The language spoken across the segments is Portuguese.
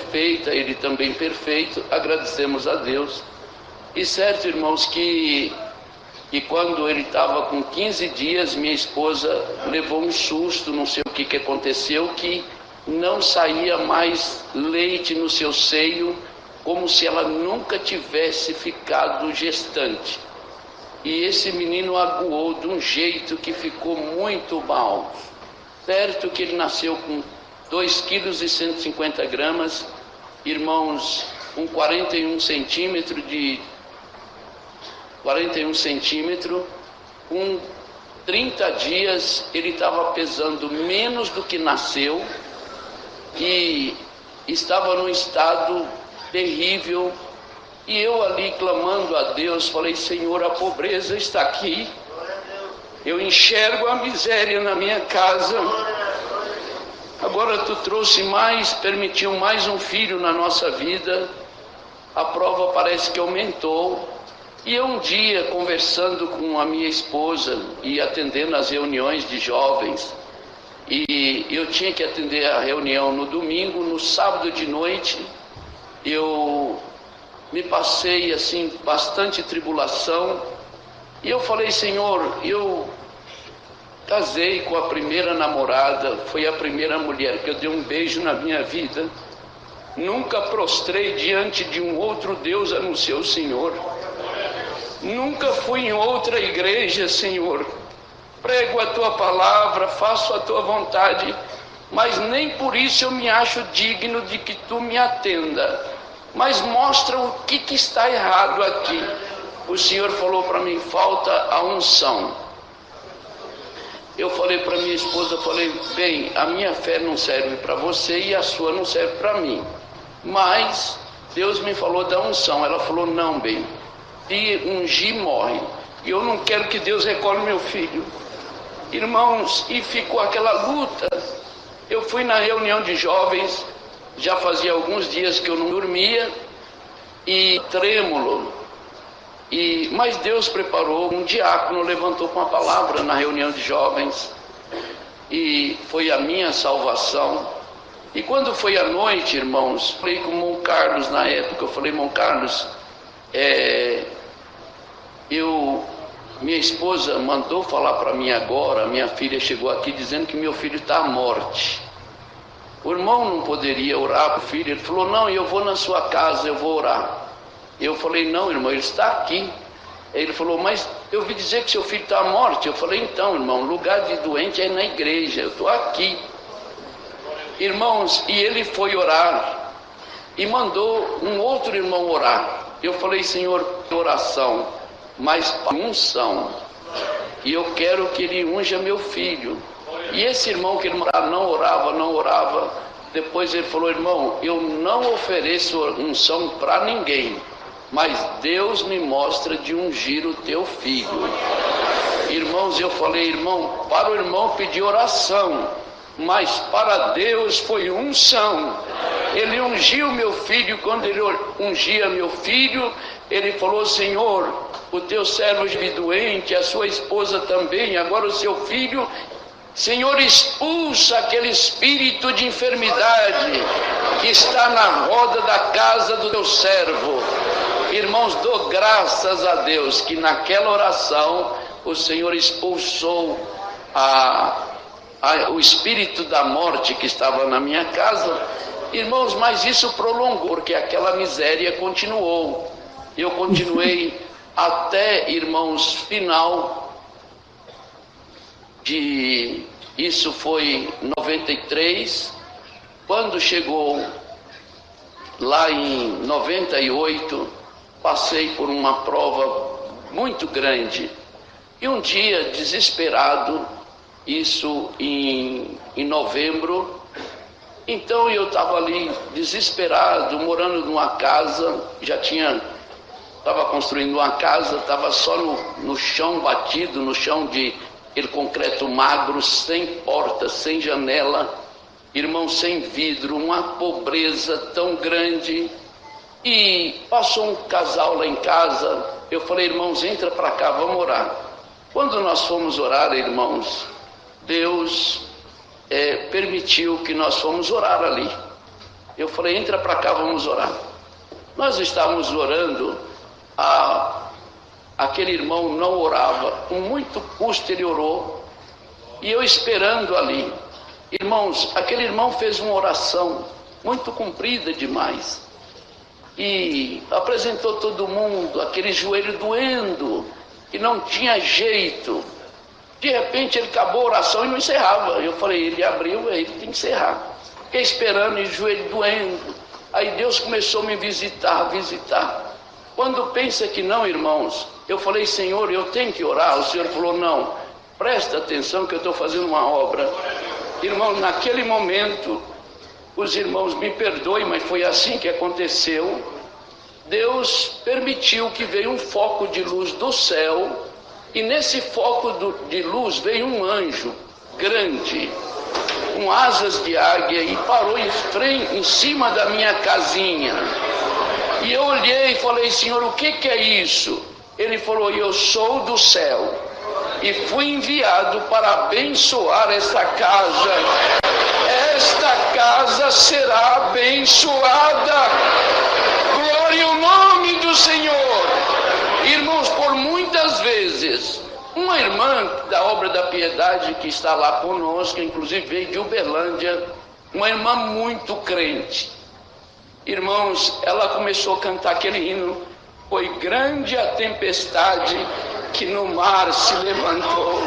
perfeita, ele também perfeito, agradecemos a Deus. E certo, irmãos, que quando ele estava com 15 dias, minha esposa levou um susto, não sei o que aconteceu, que não saía mais leite no seu seio, como se ela nunca tivesse ficado gestante. E esse menino aguou de um jeito que ficou muito mal. Certo que ele nasceu com 2,150 kg, irmãos, com 41 centímetros, com 30 dias ele estava pesando menos do que nasceu e estava num estado terrível. E eu ali clamando a Deus, falei: Senhor, a pobreza está aqui, eu enxergo a miséria na minha casa, agora tu trouxe mais, permitiu mais um filho na nossa vida, a prova parece que aumentou. E eu um dia, conversando com a minha esposa e atendendo as reuniões de jovens, e eu tinha que atender a reunião no domingo, no sábado de noite, eu me passei assim, bastante tribulação, e eu falei: Senhor, eu casei com a primeira namorada, foi a primeira mulher que eu dei um beijo na minha vida, nunca prostrei diante de um outro Deus a não ser o Senhor, nunca fui em outra igreja, Senhor, prego a Tua palavra, faço a Tua vontade, mas nem por isso eu me acho digno de que Tu me atenda, mas mostra o que está errado aqui. O Senhor falou para mim: falta a unção. Eu falei para minha esposa, falei: bem, a minha fé não serve para você e a sua não serve para mim, mas Deus me falou da unção. Ela falou: não, bem, se ungir morre, e eu não quero que Deus recolhe meu filho. Irmãos, e ficou aquela luta. Eu fui na reunião de jovens, já fazia alguns dias que eu não dormia, e trêmulo, mas Deus preparou, um diácono levantou com a palavra na reunião de jovens, e foi a minha salvação. E quando foi à noite, irmãos, falei com o irmão Carlos na época, eu falei: irmão Carlos, minha esposa mandou falar para mim agora, minha filha chegou aqui dizendo que meu filho está à morte. O irmão não poderia orar para o filho? Ele falou: não, eu vou na sua casa, eu vou orar. Eu falei: não, irmão, ele está aqui. Ele falou: mas eu ouvi dizer que seu filho está à morte. Eu falei: então, irmão, lugar de doente é na igreja, eu estou aqui. Irmãos, e ele foi orar e mandou um outro irmão orar. Eu falei: Senhor, oração, mas unção, e eu quero que ele unja meu filho. E esse irmão que ele não orava, depois ele falou: irmão, eu não ofereço unção para ninguém, mas Deus me mostra de ungir o teu filho. Irmãos, eu falei: irmão, para o irmão pedir oração, mas para Deus foi unção. Ele ungiu meu filho. Quando ele ungia meu filho, ele falou: Senhor, o teu servo é doente, a sua esposa também, agora o seu filho. Senhor, expulsa aquele espírito de enfermidade que está na roda da casa do teu servo. Irmãos, dou graças a Deus que naquela oração o Senhor expulsou o espírito da morte que estava na minha casa. Irmãos, mas isso prolongou, porque aquela miséria continuou. Eu continuei até, irmãos, final de... Isso foi em 93. Quando chegou lá em 98, passei por uma prova muito grande. E um dia, desesperado, isso em novembro, então eu estava ali desesperado, morando numa casa, estava construindo uma casa, estava só no chão batido, no chão de aquele concreto magro, sem porta, sem janela, irmão, sem vidro, uma pobreza tão grande. E passou um casal lá em casa, eu falei: irmãos, entra para cá, vamos orar. Quando nós fomos orar, irmãos, Deus permitiu que nós fomos orar ali. Eu falei, entra para cá, vamos orar. Nós estávamos orando, aquele irmão não orava, com muito custo ele orou, e eu esperando ali. Irmãos, aquele irmão fez uma oração muito comprida demais, e apresentou todo mundo, aquele joelho doendo, que não tinha jeito. De repente ele acabou a oração e não encerrava. Eu falei, ele abriu, ele tem que encerrar. Fiquei esperando e o joelho doendo. Aí Deus começou a me visitar. Quando pensa que não, irmãos, eu falei, Senhor, eu tenho que orar. O Senhor falou, não, presta atenção que eu estou fazendo uma obra. Irmão, naquele momento, os irmãos me perdoem, mas foi assim que aconteceu. Deus permitiu que veio um foco de luz do céu, e nesse foco de luz veio um anjo grande, com asas de águia, e parou em cima da minha casinha. E eu olhei e falei, Senhor, o que é isso? Ele falou, eu sou do céu e fui enviado para abençoar esta casa. Esta casa será abençoada. Glória ao nome do Senhor. Irmãos, por muitas vezes, uma irmã da Obra da Piedade que está lá conosco, inclusive veio de Uberlândia, uma irmã muito crente. Irmãos, ela começou a cantar aquele hino, foi grande a tempestade que no mar se levantou.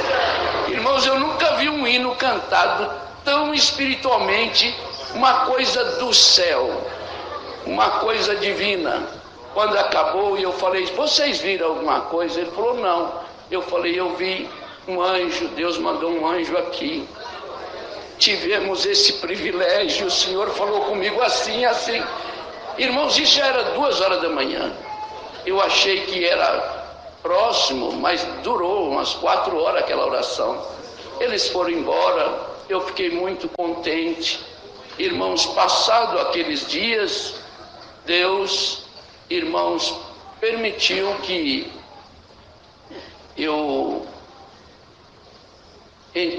Irmãos, eu nunca vi um hino cantado tão espiritualmente, uma coisa do céu, uma coisa divina. Quando acabou, eu falei, vocês viram alguma coisa? Ele falou, não. Eu falei, eu vi um anjo, Deus mandou um anjo aqui. Tivemos esse privilégio, o Senhor falou comigo assim. Irmãos, isso já era 2h da manhã. Eu achei que era próximo, mas durou umas 4 horas aquela oração. Eles foram embora, eu fiquei muito contente. Irmãos, passado aqueles dias, Deus, irmãos, permitiu que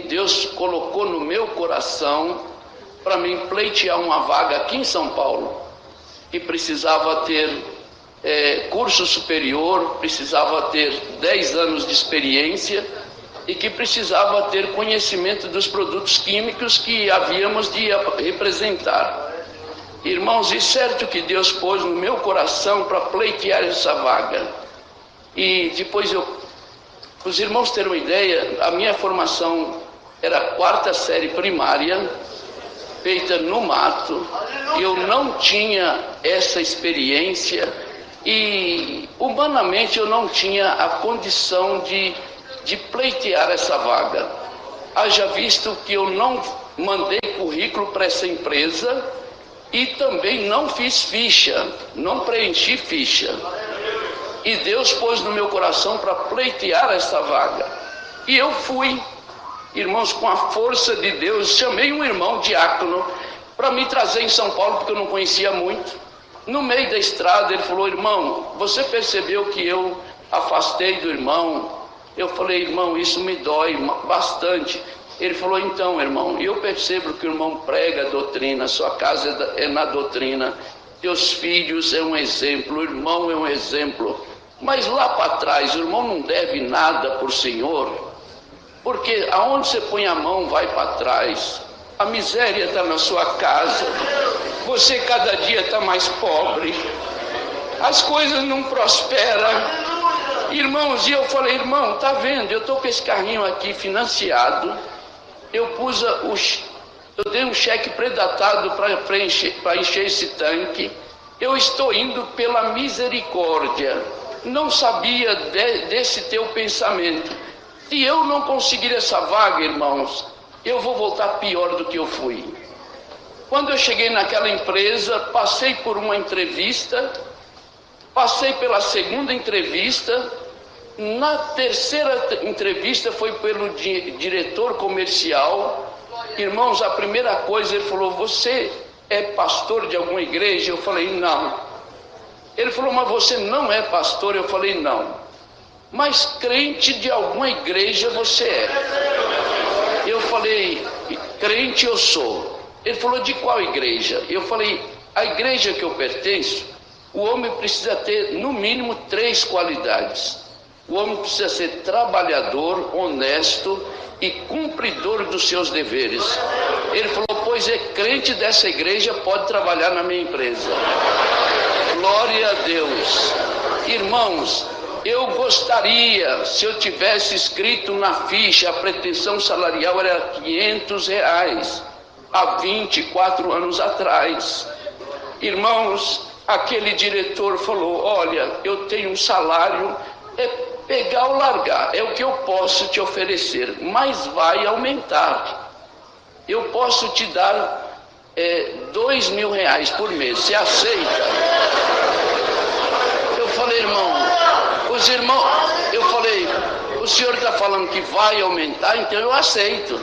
Deus colocou no meu coração para mim pleitear uma vaga aqui em São Paulo, que precisava ter curso superior, precisava ter 10 anos de experiência e que precisava ter conhecimento dos produtos químicos que havíamos de representar. Irmãos, e certo que Deus pôs no meu coração para pleitear essa vaga. E depois os irmãos terem uma ideia, a minha formação era 4ª série primária, feita no mato. Eu não tinha essa experiência e humanamente eu não tinha a condição de pleitear essa vaga. Haja visto que eu não mandei currículo para essa empresa e também não fiz ficha, não preenchi ficha. E Deus pôs no meu coração para pleitear essa vaga. E eu fui, irmãos, com a força de Deus, chamei um irmão diácono para me trazer em São Paulo, porque eu não conhecia muito. No meio da estrada ele falou, irmão, você percebeu que eu afastei do irmão? Eu falei, irmão, isso me dói bastante. Ele falou, então, irmão, eu percebo que o irmão prega a doutrina, sua casa é na doutrina, teus filhos é um exemplo, o irmão é um exemplo. Mas lá para trás, o irmão não deve nada por Senhor, porque aonde você põe a mão vai para trás. A miséria está na sua casa, você cada dia está mais pobre, as coisas não prosperam. Irmãos, e eu falei, irmão, tá vendo, eu estou com esse carrinho aqui financiado, eu dei um cheque predatado para encher esse tanque, eu estou indo pela misericórdia. Não sabia desse teu pensamento. Se eu não conseguir essa vaga, irmãos, eu vou voltar pior do que eu fui. Quando eu cheguei naquela empresa, passei por uma entrevista, passei pela 2ª entrevista, na 3ª entrevista foi pelo diretor comercial. Irmãos, a primeira coisa ele falou, você é pastor de alguma igreja? Eu falei, não. Ele falou, mas você não é pastor? Eu falei, não. Mas crente de alguma igreja você é? Eu falei, crente eu sou. Ele falou, de qual igreja? Eu falei, A igreja que eu pertenço, o homem precisa ter no mínimo 3 qualidades. O homem precisa ser trabalhador, honesto e cumpridor dos seus deveres. Ele falou, pois é crente dessa igreja, pode trabalhar na minha empresa. Glória a Deus. Irmãos, eu gostaria, se eu tivesse escrito na ficha, a pretensão salarial era R$500, há 24 anos atrás. Irmãos, aquele diretor falou, olha, eu tenho um salário, é pegar ou largar, é o que eu posso te oferecer, mas vai aumentar. Eu posso te dar R$2.000 por mês, você aceita? Eu falei, o senhor está falando que vai aumentar, então eu aceito.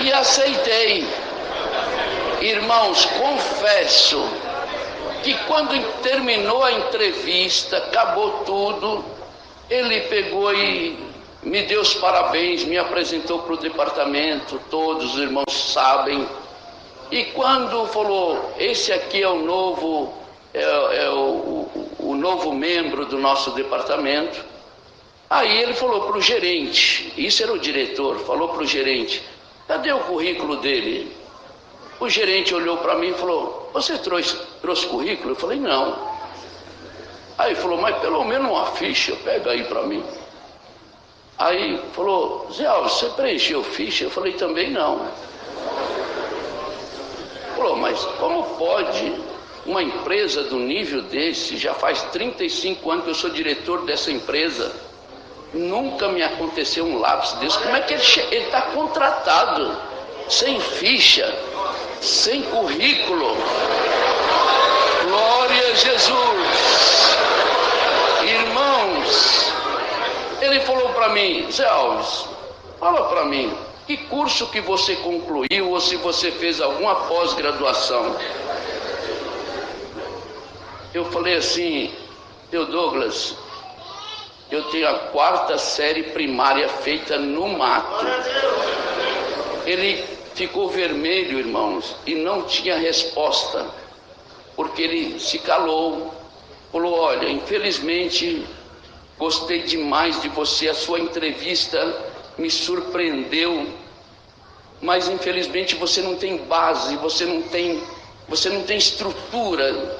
E aceitei. Irmãos, confesso que quando terminou a entrevista, acabou tudo, ele pegou e me deu os parabéns, me apresentou para o departamento, todos os irmãos sabem. E quando falou, esse aqui é o novo, o novo membro do nosso departamento, aí ele falou para o gerente, isso era o diretor, falou para o gerente, cadê o currículo dele? O gerente olhou para mim e falou, você trouxe currículo? Eu falei, não. Aí ele falou, mas pelo menos uma ficha, pega aí para mim. Aí falou, Zé Alves, você preencheu ficha? Eu falei, também não. Falou, mas como pode uma empresa do nível desse, já faz 35 anos que eu sou diretor dessa empresa, nunca me aconteceu um lapso desse, como é que ele está contratado, sem ficha, sem currículo? Glória a Jesus. Irmãos, ele falou para mim, Zé Alves, fala para mim, que curso que você concluiu ou se você fez alguma pós-graduação? Eu falei assim, Douglas, eu tenho a 4ª série primária feita no mato. Ele ficou vermelho, irmãos, e não tinha resposta, porque ele se calou. Falou, olha, infelizmente, gostei demais de você, a sua entrevista me surpreendeu, mas infelizmente você não tem base, você não tem estrutura,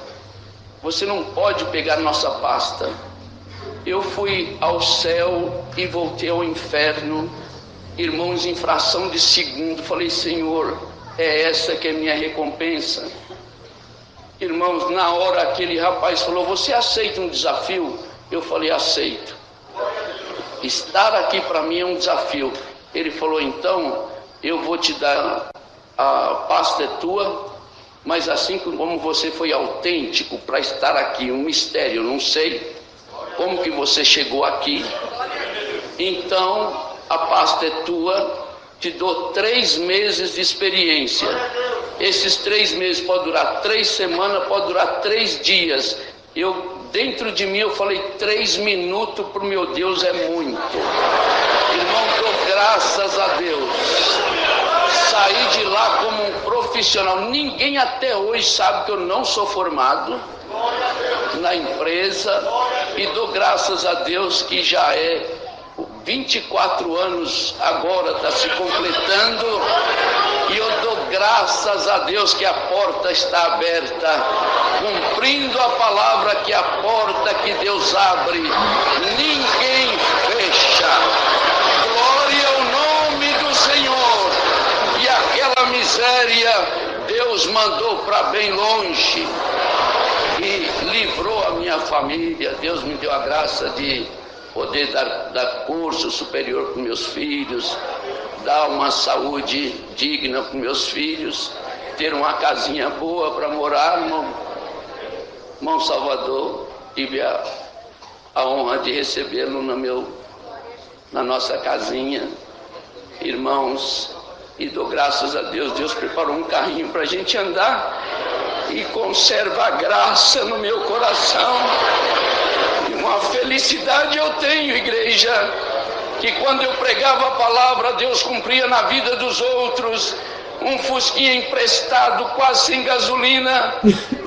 você não pode pegar nossa pasta. Eu fui ao céu e voltei ao inferno, irmãos, em fração de segundo. Falei, Senhor, é essa que é minha recompensa. Irmãos, na hora aquele rapaz falou, você aceita um desafio? Eu falei, aceito. Estar aqui para mim é um desafio. Ele falou, então, eu vou te dar, a pasta é tua, mas assim como você foi autêntico para estar aqui, um mistério, eu não sei como que você chegou aqui, então a pasta é tua, te dou 3 meses de experiência. Esses 3 meses pode durar 3 semanas, pode durar 3 dias. Dentro de mim eu falei, 3 minutos para o meu Deus é muito. Irmão, dou graças a Deus. Saí de lá como um profissional. Ninguém até hoje sabe que eu não sou formado na empresa. E dou graças a Deus que já é 24 anos agora, está se completando. E eu dou graças a Deus que a porta está aberta, cumprindo a palavra que a porta que Deus abre, ninguém fecha. Glória ao nome do Senhor. E aquela miséria Deus mandou para bem longe e livrou a minha família. Deus me deu a graça de poder dar curso superior para meus filhos, dar uma saúde digna para meus filhos, ter uma casinha boa para morar. Irmão Salvador, tive a honra de recebê-lo na nossa casinha. Irmãos, e dou graças a Deus, Deus preparou um carrinho para a gente andar e conserva a graça no meu coração. E uma felicidade eu tenho, igreja, que quando eu pregava a palavra, Deus cumpria na vida dos outros. um fusquinha emprestado, quase sem gasolina.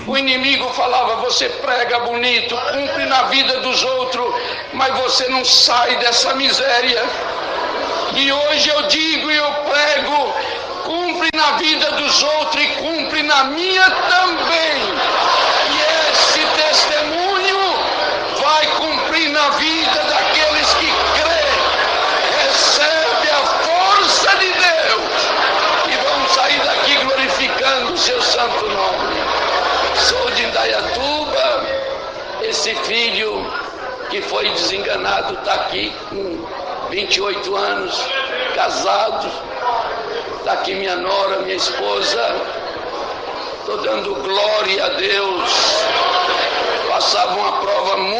O inimigo falava: você prega bonito, cumpre na vida dos outros, mas você não sai dessa miséria. E hoje eu digo e eu prego: cumpre na vida dos outros e cumpre na minha também. E esse testemunho vai cumprir na vida daqueles que crêem, recebe a força de Deus e vão sair daqui glorificando o seu santo nome. Sou de Indaiatuba, esse filho que foi desenganado está aqui com 28 anos, casado. Está aqui minha nora, minha esposa. Estou dando glória a Deus. Passava uma prova muito